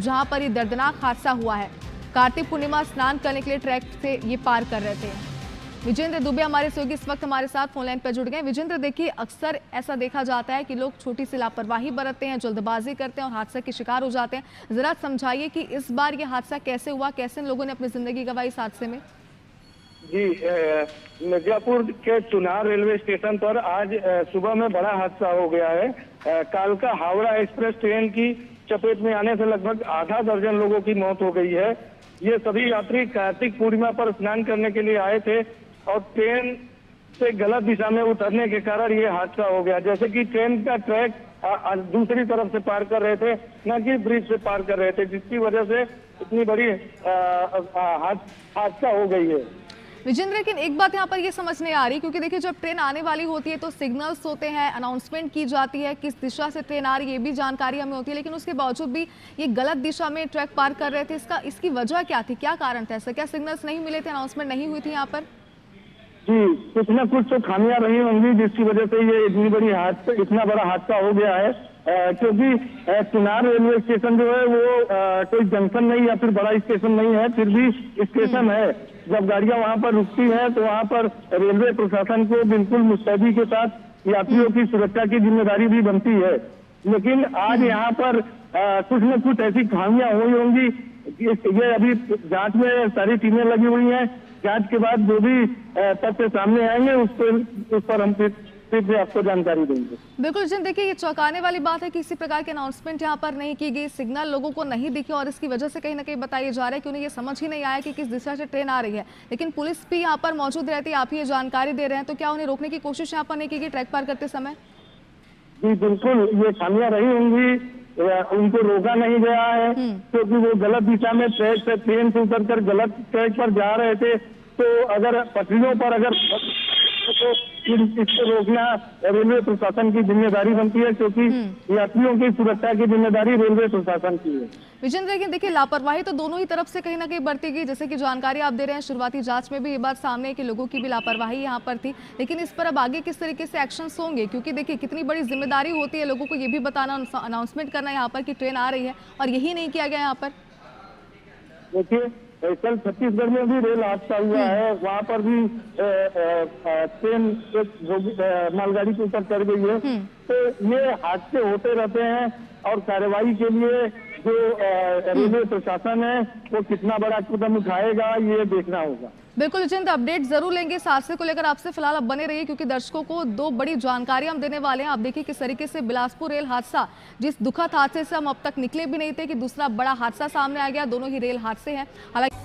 जहां पर ये दर्दनाक हादसा हुआ है। कार्तिक पूर्णिमा स्नान करने के लिए ट्रैक से ये पार कर रहे थे। विजेंद्र दुबे हमारे सहयोगी इस वक्त हमारे साथ फोन लाइन पर जुड़ गए। विजेंद्र, देखिए अक्सर ऐसा देखा जाता है कि लोग छोटी सी लापरवाही बरतते हैं, जल्दबाजी करते हैं और हादसे के शिकार हो जाते हैं। जरा समझाइए कि इस बार ये हादसा कैसे हुआ, कैसे लोगों ने अपनी जिंदगी गंवाई इस हादसे में। जी, मिर्जापुर के चुनार रेलवे स्टेशन पर आज सुबह में बड़ा हादसा हो गया है। कालका हावड़ा एक्सप्रेस ट्रेन की चपेट में आने से लगभग आधा दर्जन लोगों की मौत हो गई है। ये सभी यात्री कार्तिक पूर्णिमा पर स्नान करने के लिए आए थे और ट्रेन से गलत दिशा में उतरने के कारण ये हादसा हो गया। जैसे कि ट्रेन का ट्रैक दूसरी तरफ से पार कर रहे थे, न कि ब्रिज से पार कर रहे थे, जिसकी वजह से इतनी बड़ी हादसा हो गई है। विजेंद्र, लेकिन एक बात यहाँ पर ये समझ नहीं आ रही, क्योंकि देखिए जब ट्रेन आने वाली होती है तो सिग्नल्स होते हैं, अनाउंसमेंट की जाती है किस दिशा से ट्रेन आ रही है, ये भी जानकारी हमें होती है, लेकिन उसके बावजूद भी ये गलत दिशा में ट्रैक पार कर रहे थे। इसकी वजह क्या थी, क्या कारण था ऐसा? क्या सिग्नल्स नहीं मिले थे, अनाउंसमेंट नहीं हुई थी यहाँ पर? जी, कुछ न कुछ तो खामियां रही होंगी जिसकी वजह से ये इतना बड़ा हादसा हो गया है। क्योंकि चुनार रेलवे स्टेशन जो है वो कोई जंक्शन नहीं या फिर बड़ा स्टेशन नहीं है, फिर भी स्टेशन है। जब गाड़ियां वहां पर रुकती हैं तो वहां पर रेलवे प्रशासन को बिल्कुल मुस्तैदी के साथ यात्रियों की सुरक्षा की जिम्मेदारी भी बनती है। लेकिन आज यहाँ पर कुछ न कुछ ऐसी खामियां हुई होंगी। ये अभी जांच में सारी टीमें लगी हुई हैं। जांच के बाद जो भी तथ्य सामने आएंगे उस पर हम फिर से आपको जानकारी देंगे। बिल्कुल जिन, देखिए ये चौंकाने वाली बात है कि किसी प्रकार के अनाउंसमेंट यहाँ पर नहीं की गई, सिग्नल लोगों को नहीं दिखे और इसकी वजह से कहीं ना कहीं बताया जा रहा है कि उन्हें ये समझ ही नहीं आया कि किस दिशा से ट्रेन आ रही है। लेकिन पुलिस भी यहाँ पर मौजूद रहती है, आप ये जानकारी दे रहे हैं, तो क्या उन्हें रोकने की कोशिश यहाँ पर नहीं की गई ट्रैक पार करते समय? जी बिल्कुल, ये खामियां रही होंगी, उनको रोका नहीं गया है क्योंकि वो गलत दिशा में ट्रैक से ट्रेन से उतर कर गलत ट्रैक पर जा रहे थे। तो अगर पटरियों पर तो इसको रोकना रेलवे प्रशासन की जिम्मेदारी बनती है, क्योंकि यात्रियों की सुरक्षा की जिम्मेदारी रेलवे प्रशासन की है। विजेंद्र, लेकिन देखिए लापरवाही तो दोनों ही तरफ से कहीं ना कहीं बढ़ती गई, जैसे कि जानकारी आप दे रहे हैं शुरुआती जांच में भी ये बात सामने है कि लोगों की भी लापरवाही यहाँ पर थी। लेकिन इस पर अब आगे किस तरीके से एक्शंस होंगे, क्योंकि देखिए कितनी बड़ी जिम्मेदारी होती है लोगों को ये भी बताना, अनाउंसमेंट करना यहाँ पर कि ट्रेन आ रही है, और यही नहीं किया गया यहाँ पर। देखिए कल छत्तीसगढ़ में भी रेल हादसा हुआ है, वहाँ पर भी ट्रेन मालगाड़ी के ऊपर चढ़ गई है। तो ये हादसे होते रहते हैं और कार्रवाई के लिए जो रेलवे प्रशासन है वो कितना बड़ा कदम उठाएगा ये देखना होगा। बिल्कुल जितेंद्र, अपडेट जरूर लेंगे इस हादसे को लेकर आपसे। फिलहाल आप बने रहिए क्योंकि दर्शकों को दो बड़ी जानकारी हम देने वाले हैं। आप देखिए किस तरीके से बिलासपुर रेल हादसा, जिस दुखद हादसे से हम अब तक निकले भी नहीं थे, कि दूसरा बड़ा हादसा सामने आ गया। दोनों ही रेल हादसे हैं। हालांकि